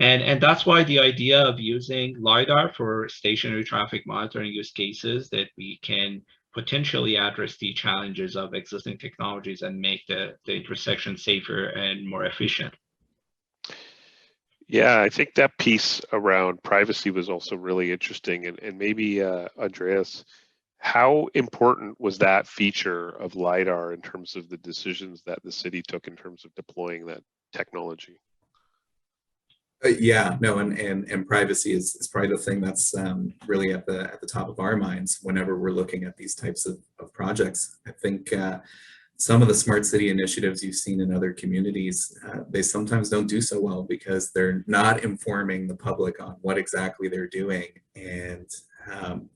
And that's why the idea of using LiDAR for stationary traffic monitoring use cases, that we can potentially address the challenges of existing technologies and make the intersection safer and more efficient. Yeah, I think that piece around privacy was also really interesting. And maybe, Andreas, how important was that feature of LiDAR in terms of the decisions that the city took in terms of deploying that technology? And privacy is probably the thing that's really at the top of our minds whenever we're looking at these types of projects. I think some of the smart city initiatives you've seen in other communities, they sometimes don't do so well because they're not informing the public on what exactly they're doing, and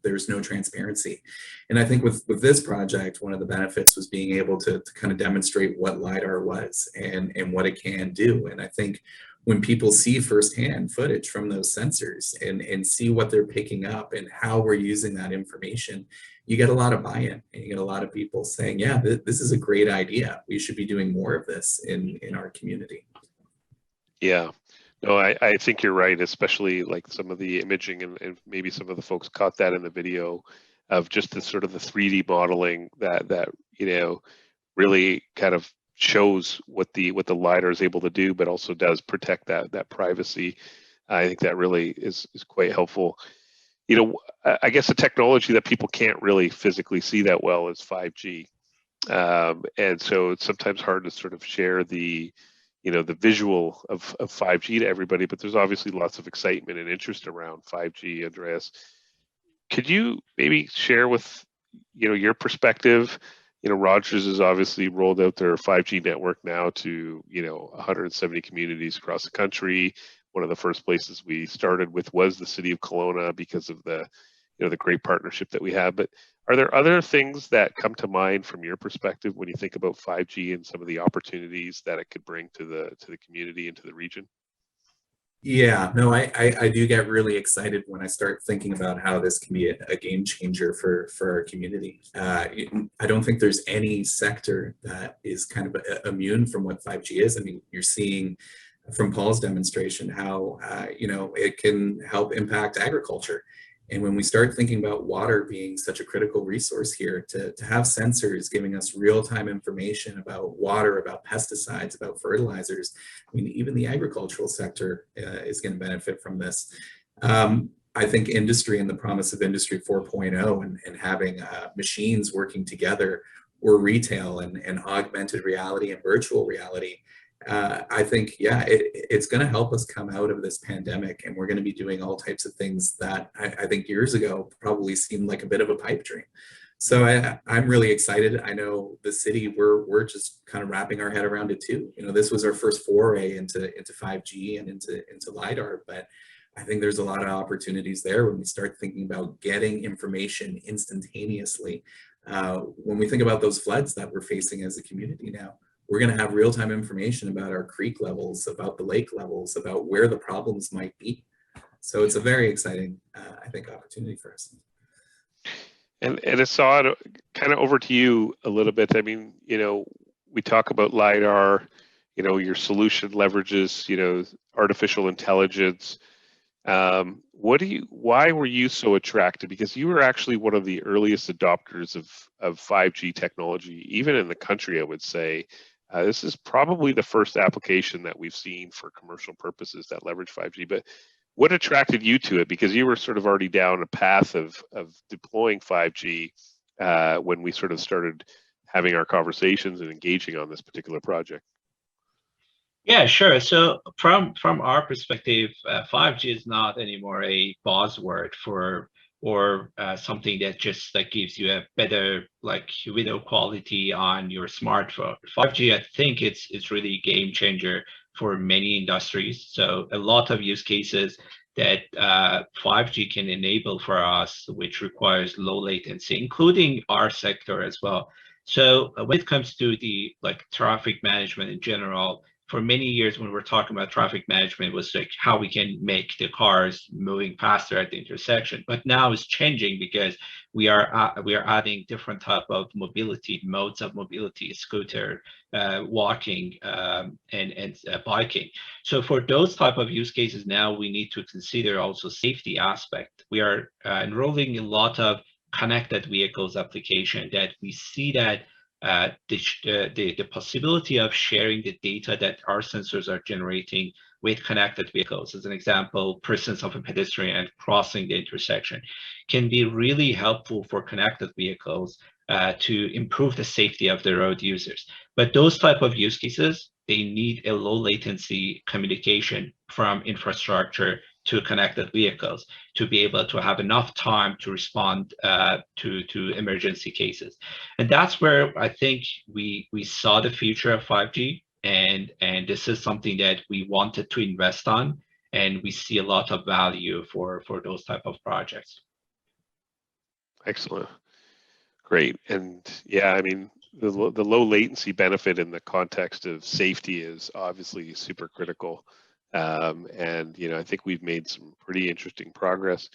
there's no transparency. And I think with this project, one of the benefits was being able to kind of demonstrate what LiDAR was and what it can do. And I think when people see firsthand footage from those sensors and see what they're picking up and how we're using that information, you get a lot of buy-in, and you get a lot of people saying, yeah, this is a great idea. We should be doing more of this in our community. Yeah, no, I think you're right, especially like some of the imaging, and maybe some of the folks caught that in the video of just the sort of the 3D modeling that really kind of shows what the LiDAR is able to do, but also does protect that privacy. I think that really is quite helpful. I guess a technology that people can't really physically see that well is 5G, and so it's sometimes hard to sort of share the visual of 5G to everybody. But there's obviously lots of excitement and interest around 5G. Andreas, could you maybe share with your perspective? Rogers has obviously rolled out their 5G network now to 170 communities across the country. One of the first places we started with was the City of Kelowna because of the great partnership that we have. But are there other things that come to mind from your perspective when you think about 5G and some of the opportunities that it could bring to the community and to the region? Yeah, no, I do get really excited when I start thinking about how this can be a game changer for our community. I don't think there's any sector that is kind of immune from what 5G is. I mean, you're seeing from Paul's demonstration how it can help impact agriculture. And when we start thinking about water being such a critical resource here, to have sensors giving us real-time information about water, about pesticides, about fertilizers, I mean, even the agricultural sector is going to benefit from this. I think industry and the promise of Industry 4.0 and having machines working together, or retail and augmented reality and virtual reality, I think, yeah, it's going to help us come out of this pandemic, and we're going to be doing all types of things that I think years ago probably seemed like a bit of a pipe dream. So I'm really excited. I know the city, we're just kind of wrapping our head around it too. You know, this was our first foray into 5G and into LiDAR, but I think there's a lot of opportunities there when we start thinking about getting information instantaneously. When we think about those floods that we're facing as a community now, we're going to have real-time information about our creek levels, about the lake levels, about where the problems might be. So it's a very exciting, I think, opportunity for us. And Assad, kind of over to you a little bit. I mean, you know, we talk about LiDAR, you know, your solution leverages, you know, artificial intelligence. Why were you so attracted? Because you were actually one of the earliest adopters of 5G technology, even in the country, I would say. This is probably the first application that we've seen for commercial purposes that leverage 5G, but what attracted you to it? Because you were sort of already down a path of deploying 5G when we sort of started having our conversations and engaging on this particular project. Yeah, sure. So from our perspective, 5G is not anymore a buzzword or something that just like gives you a better like video quality on your smartphone. 5G, I think it's really a game changer for many industries. So a lot of use cases that 5G can enable for us, which requires low latency, including our sector as well. So when it comes to the like traffic management in general, for many years when we're talking about traffic management, it was like how we can make the cars moving faster at the intersection. But now it's changing because we are adding different type of mobility, modes of mobility, scooter, walking, and biking. So for those type of use cases, now we need to consider also safety aspect. We are enrolling a lot of connected vehicles application that we see that the possibility of sharing the data that our sensors are generating with connected vehicles, as an example, presence of a pedestrian and crossing the intersection, can be really helpful for connected vehicles to improve the safety of the road users. But those type of use cases, they need a low latency communication from infrastructure to connected vehicles to be able to have enough time to respond to emergency cases. And that's where I think we saw the future of 5G, and this is something that we wanted to invest on, and we see a lot of value for those type of projects. Excellent. Great. And yeah, I mean, the low latency benefit in the context of safety is obviously super critical. And, you know, I think we've made some pretty interesting progress.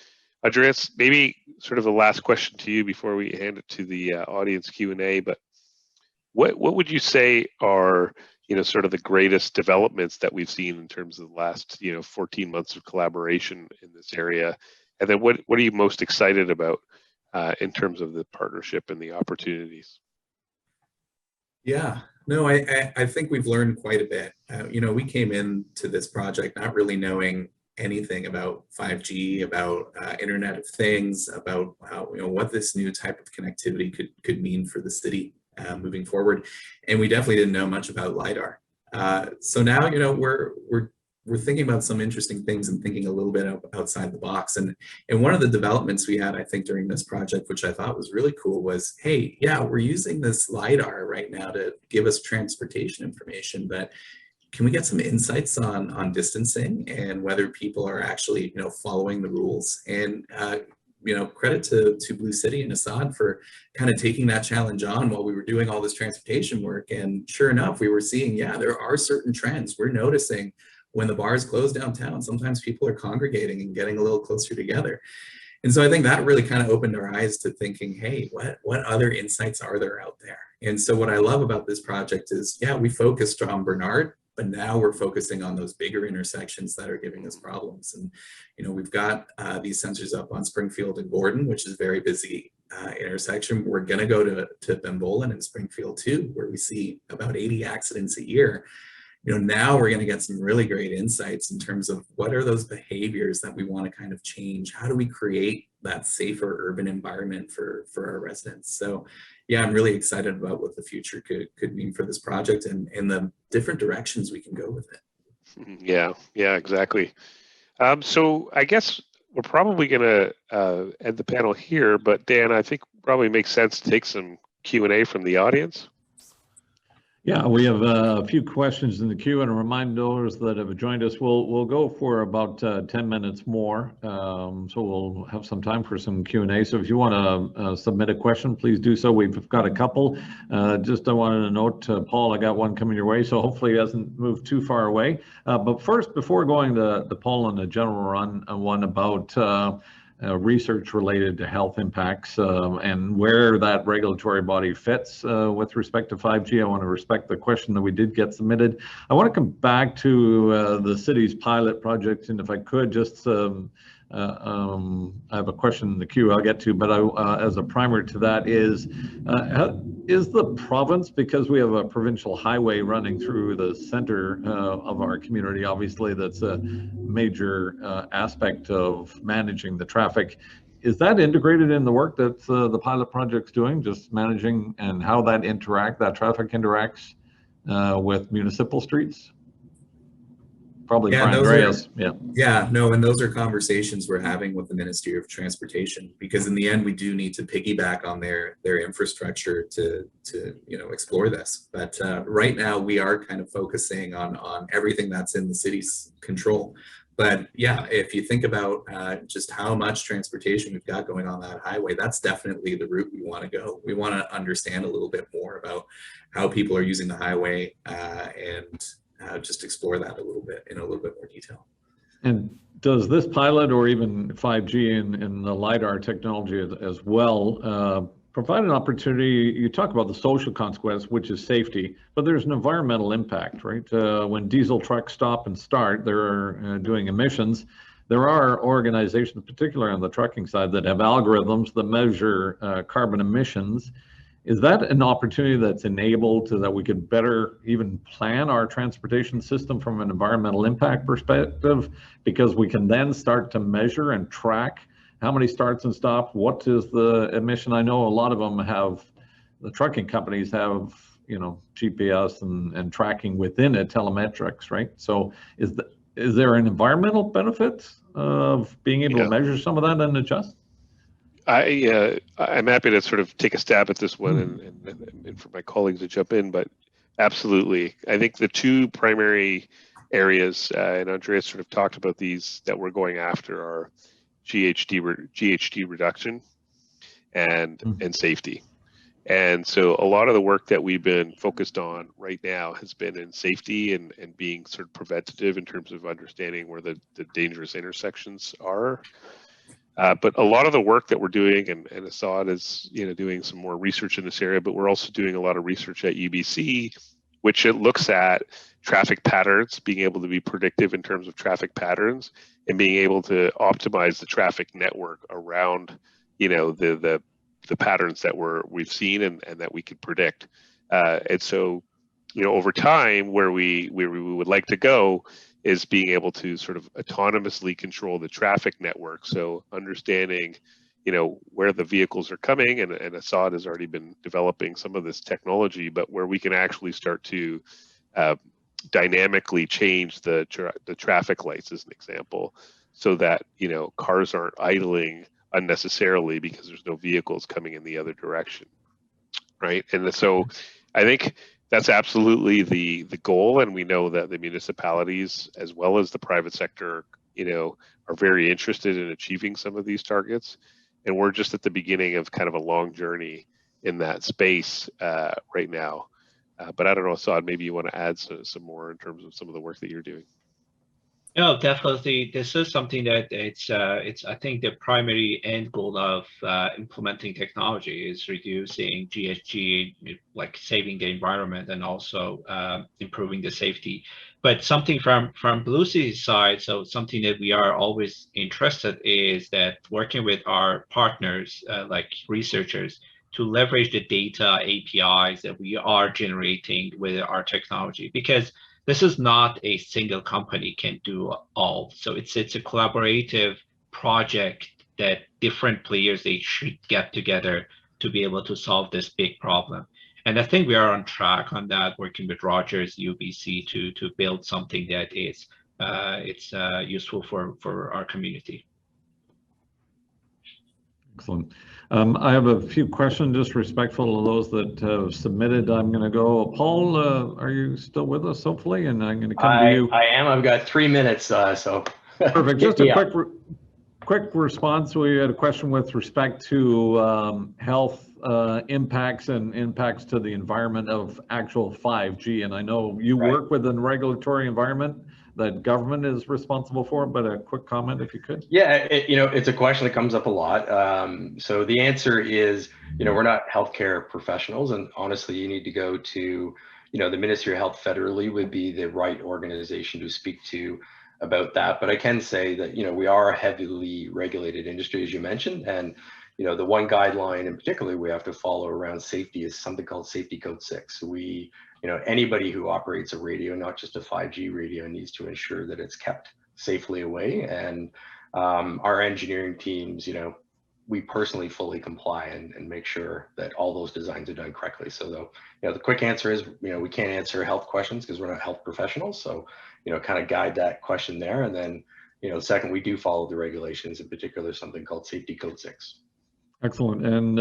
Andreas, maybe sort of the last question to you before we hand it to the audience Q&A, but what would you say are, you know, sort of the greatest developments that we've seen in terms of the last, you know, 14 months of collaboration in this area? And then what are you most excited about in terms of the partnership and the opportunities? Yeah, no, I think we've learned quite a bit. You know, we came into this project not really knowing anything about 5G, about Internet of Things, about how, you know, what this new type of connectivity could mean for the city moving forward. And we definitely didn't know much about LiDAR. So now, you know, we're thinking about some interesting things and thinking a little bit outside the box. And one of the developments we had, I think, during this project, which I thought was really cool, was, hey, yeah, we're using this LiDAR right now to give us transportation information, but can we get some insights on distancing and whether people are actually, you know, following the rules? And you know, credit to Blue City and Assad for kind of taking that challenge on while we were doing all this transportation work. And sure enough, we were seeing, yeah, there are certain trends. We're noticing when the bars close downtown, sometimes people are congregating and getting a little closer together. And so I think that really kind of opened our eyes to thinking, hey, what other insights are there out there? And so what I love about this project is, yeah, we focused on Bernard, but now we're focusing on those bigger intersections that are giving us problems. And, you know, we've got these sensors up on Springfield and Gordon, which is a very busy intersection. We're going to go to Benvolan and Springfield too, where we see about 80 accidents a year. You know, now we're going to get some really great insights in terms of what are those behaviors that we want to kind of change? How do we create that safer urban environment for our residents. So yeah, I'm really excited about what the future could mean for this project and the different directions we can go with it. Yeah, exactly. So I guess we're probably going to end the panel here, but Dan, I think probably makes sense to take some Q&A from the audience. Yeah, we have a few questions in the queue, and a reminder those that have joined us, we'll go for about 10 minutes more. So we'll have some time for some Q&A. So if you want to submit a question, please do so. We've got a couple. Just I wanted to note, Paul, I got one coming your way, so hopefully it hasn't moved too far away. But first, before going to Paul and the general run, one about research related to health impacts and where that regulatory body fits with respect to 5G. I want to respect the question that we did get submitted. I want to come back to the city's pilot project, and if I could just I have a question in the queue I'll get to, but as a primer to that is the province, because we have a provincial highway running through the center of our community, obviously that's a major aspect of managing the traffic. Is that integrated in the work that the pilot project's doing, just managing and how that traffic interacts with municipal streets? Probably Yeah, for Andreas. And those are conversations we're having with the Ministry of Transportation, because in the end we do need to piggyback on their infrastructure to explore this. But right now we are kind of focusing on everything that's in the city's control. But yeah, if you think about just how much transportation we've got going on that highway, that's definitely the route we want to go. We want to understand a little bit more about how people are using the highway and just explore that in a little bit more detail. And does this pilot, or even 5G and the LiDAR technology as well, provide an opportunity? You talk about the social consequence, which is safety, but there's an environmental impact, right? When diesel trucks stop and start, they're doing emissions. There are organizations, particularly on the trucking side, that have algorithms that measure carbon emissions. Is that an opportunity that's enabled so that we could better even plan our transportation system from an environmental impact perspective? Because we can then start to measure and track how many starts and stops, what is the emission? I know a lot of them have, the trucking companies have, GPS and tracking within it, telemetrics, right? So is there an environmental benefit of being able to measure some of that and adjust? I'm happy to sort of take a stab at this one and for my colleagues to jump in, but absolutely. I think the two primary areas, and Andreas sort of talked about these that we're going after, are GHG reduction and safety. And so a lot of the work that we've been focused on right now has been in safety and being sort of preventative in terms of understanding where the dangerous intersections are. But a lot of the work that we're doing, and Assad is doing some more research in this area, but we're also doing a lot of research at UBC, which it looks at traffic patterns, being able to be predictive in terms of traffic patterns, and being able to optimize the traffic network around the patterns that we've seen and that we can predict. And so over time, where we would like to go is being able to sort of autonomously control the traffic network. So understanding, where the vehicles are coming, and Assad has already been developing some of this technology, but where we can actually start to dynamically change the traffic lights, as an example, so that cars aren't idling unnecessarily because there's no vehicles coming in the other direction, right? And so I think that's absolutely the goal, and we know that the municipalities as well as the private sector, are very interested in achieving some of these targets, and we're just at the beginning of kind of a long journey in that space right now. But I don't know, Assad, maybe you want to add some more in terms of some of the work that you're doing. No, definitely. This is something that it's I think the primary end goal of implementing technology is reducing GHG, like saving the environment and also improving the safety. But something from Blue City's side, so something that we are always interested is that working with our partners, like researchers, to leverage the data APIs that we are generating with our technology, because this is not a single company can do all. So it's a collaborative project that different players, they should get together to be able to solve this big problem. And I think we are on track on that, working with Rogers, UBC to build something that is useful for our community. Excellent. I have a few questions, just respectful of those that have submitted. I'm going to go. Paul, are you still with us, hopefully? And I'm going to come to you. I am. I've got 3 minutes, so. Perfect. Just a quick response. We had a question with respect to health impacts and impacts to the environment of actual 5G. And I know you work within a regulatory environment that government is responsible for, but a quick comment if you could. Yeah, it's a question that comes up a lot. So the answer is, we're not healthcare professionals, and honestly, you need to go to, the Ministry of Health federally would be the right organization to speak to about that. But I can say that, we are a heavily regulated industry, as you mentioned, and the one guideline in particular we have to follow around safety is something called Safety Code 6. So we, anybody who operates a radio, not just a 5G radio, needs to ensure that it's kept safely away. And our engineering teams, we personally fully comply and make sure that all those designs are done correctly. So the quick answer is, we can't answer health questions because we're not health professionals. So, kind of guide that question there. And then, second, we do follow the regulations, in particular, something called Safety Code 6. Excellent, and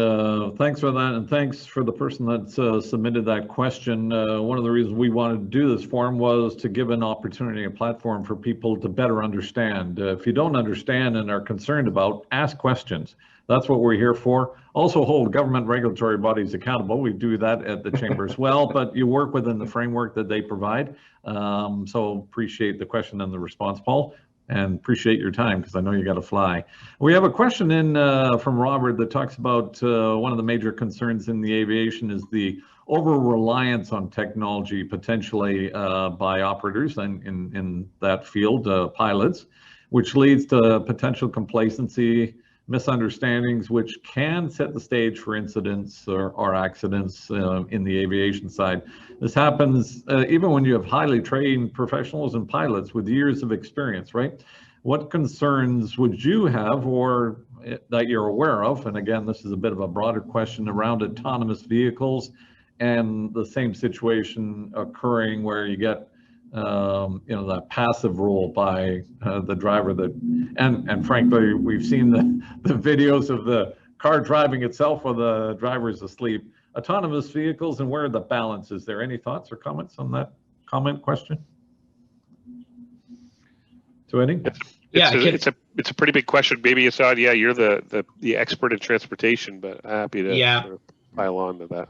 thanks for that, and thanks for the person that submitted that question. One of the reasons we wanted to do this forum was to give an opportunity, a platform for people to better understand. If you don't understand and are concerned about, ask questions. That's what we're here for. Also hold government regulatory bodies accountable. We do that at the Chamber as well, but you work within the framework that they provide. So appreciate the question and the response, Paul. And appreciate your time because I know you got to fly. We have a question in from Robert that talks about one of the major concerns in the aviation is the over-reliance on technology potentially by operators and in that field, pilots, which leads to potential complacency, misunderstandings, which can set the stage for incidents or accidents in the aviation side. This happens even when you have highly trained professionals and pilots with years of experience, right? What concerns would you have or that you're aware of? And again, this is a bit of a broader question around autonomous vehicles and the same situation occurring where you get that passive role by the driver that, and frankly, we've seen the videos of the car driving itself while the driver is asleep. Autonomous vehicles and where the balance is there. Any thoughts or comments on that question? To any? It's a pretty big question. Maybe Assad, you're the expert in transportation, but happy to sort of pile on to that.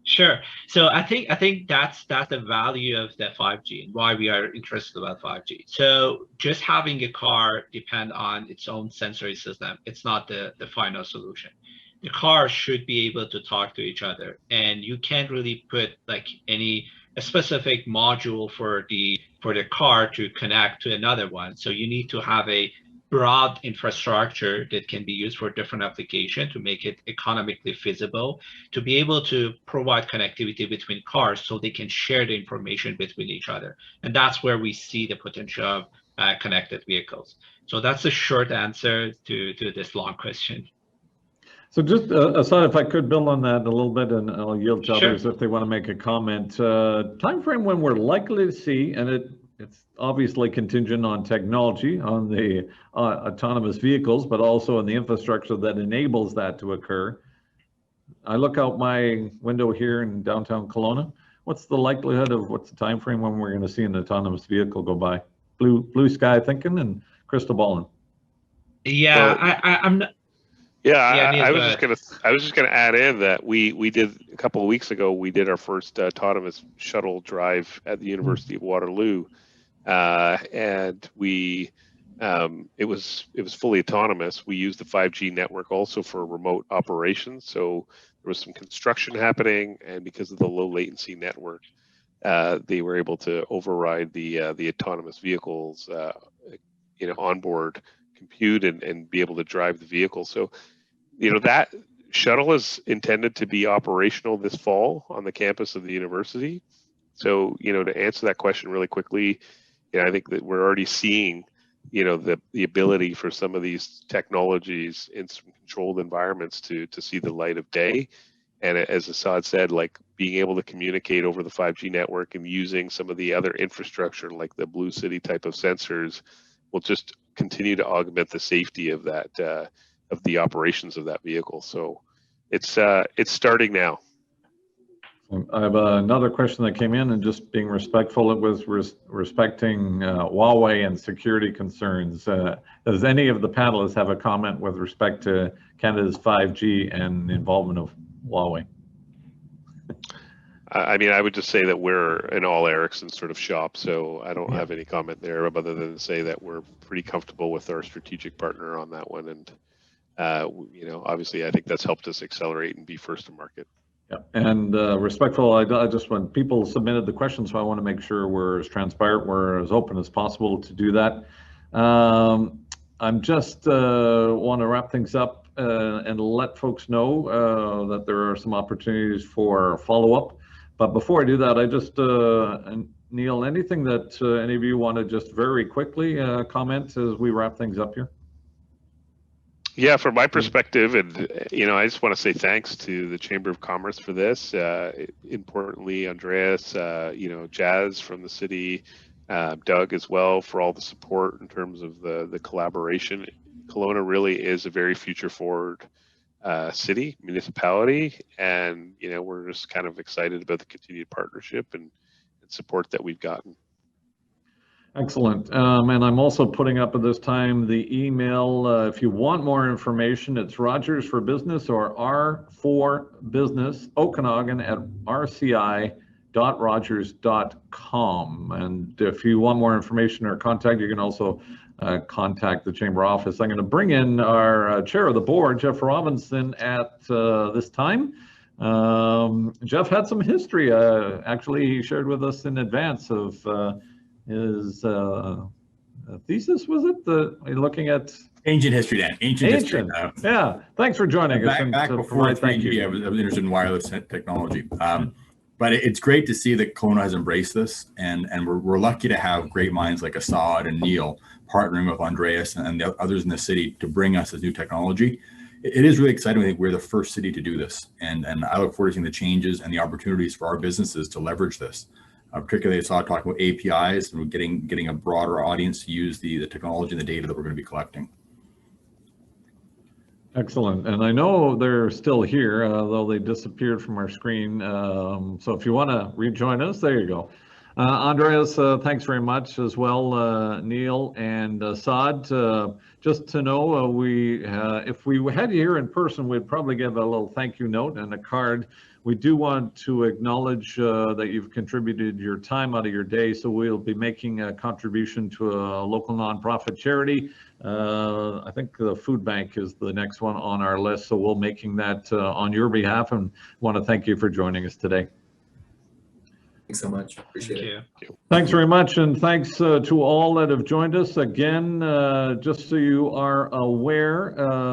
Sure. So I think that's the value of the 5G and why we are interested about 5G. So just having a car depend on its own sensory system, it's not the final solution. The car should be able to talk to each other, and you can't really put like a specific module for the car to connect to another one. So you need to have a broad infrastructure that can be used for different applications to make it economically feasible, to be able to provide connectivity between cars so they can share the information between each other. And that's where we see the potential of connected vehicles. So that's a short answer to this long question. So just, Assad, if I could build on that a little bit, and I'll yield to others if they want to make a comment. Time frame when we're likely to see, and it's obviously contingent on technology, on the autonomous vehicles, but also on the infrastructure that enables that to occur. I look out my window here in downtown Kelowna. What's the likelihood of what's the time frame when we're going to see an autonomous vehicle go by? Blue sky thinking and crystal balling. Yeah, I'm not. Yeah, I was just gonna add in that we did a couple of weeks ago. We did our first autonomous shuttle drive at the University of Waterloo, and it was fully autonomous. We used the 5G network also for remote operations. So there was some construction happening, and because of the low latency network, they were able to override the autonomous vehicles, onboard compute and be able to drive the vehicle. So, that shuttle is intended to be operational this fall on the campus of the university. So, to answer that question really quickly, I think that we're already seeing the ability for some of these technologies in some controlled environments to see the light of day. And as Assad said, like being able to communicate over the 5G network and using some of the other infrastructure like the Blue City type of sensors will just continue to augment the safety of that of the operations of that vehicle. So it's starting now. I have another question that came in, and just being respectful, it was respecting Huawei and security concerns. Does any of the panelists have a comment with respect to Canada's 5G and involvement of Huawei? I mean, I would just say that we're an all Ericsson sort of shop, so I don't have any comment there other than to say that we're pretty comfortable with our strategic partner on that one. And, obviously, I think that's helped us accelerate and be first to market. Yeah, and respectful, I just, when people submitted the questions, so I want to make sure we're as transparent, we're as open as possible to do that. I'm just want to wrap things up and let folks know that there are some opportunities for follow-up. But before I do that, I just, Neil, anything that any of you want to just very quickly comment as we wrap things up here? Yeah, from my perspective, and I just want to say thanks to the Chamber of Commerce for this. Importantly, Andreas, Jazz from the city, Doug as well for all the support in terms of the collaboration. Kelowna really is a very future-forward city, municipality, and we're just kind of excited about the continued partnership and support that we've gotten. Excellent. And I'm also putting up at this time the email. If you want more information, it's Rogers for Business or R4Business Okanagan at rci.rogers.com. And if you want more information or contact, you can also contact the Chamber office. I'm going to bring in our chair of the board, Jeff Robinson, at this time. Jeff had some history. Actually, he shared with us in advance of his thesis, was it? Looking at ancient history, Dan. Ancient history. Yeah, thanks for joining us. Back before 3G, I was interested in wireless technology. But it's great to see that Kelowna has embraced this, and we're lucky to have great minds like Assad and Neil partnering with Andreas and the others in the city to bring us this new technology. It is really exciting. I think we're the first city to do this, and I look forward to seeing the changes and the opportunities for our businesses to leverage this. Particularly, I saw talking about APIs and getting a broader audience to use the technology and the data that we're going to be collecting. Excellent. And I know they're still here, though they disappeared from our screen. So if you want to rejoin us, there you go. Andreas, thanks very much as well, Neil and Assad. Just to know, if we had you here in person, we'd probably give a little thank you note and a card. We do want to acknowledge that you've contributed your time out of your day, so we'll be making a contribution to a local nonprofit charity. I think the food bank is the next one on our list, so we'll making that on your behalf, and want to thank you for joining us today. Thanks so much. Appreciate it. Thanks very much, and thanks to all that have joined us. Again, just so you are aware,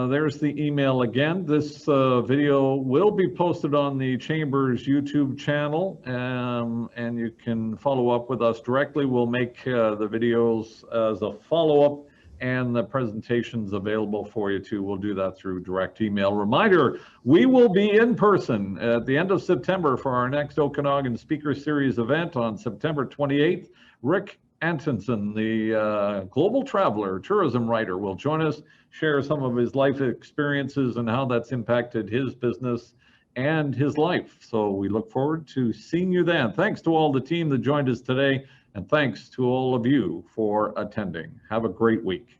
there's the email again. This video will be posted on the Chamber's YouTube channel, and you can follow up with us directly. We'll make the videos as a follow-up, and the presentations available for you too. We'll do that through direct email. Reminder, we will be in person at the end of September for our next Okanagan Speaker Series event on September 28th. Rick Antonson, the global traveler, tourism writer, will join us, share some of his life experiences and how that's impacted his business and his life. So we look forward to seeing you then. Thanks to all the team that joined us today. And thanks to all of you for attending. Have a great week.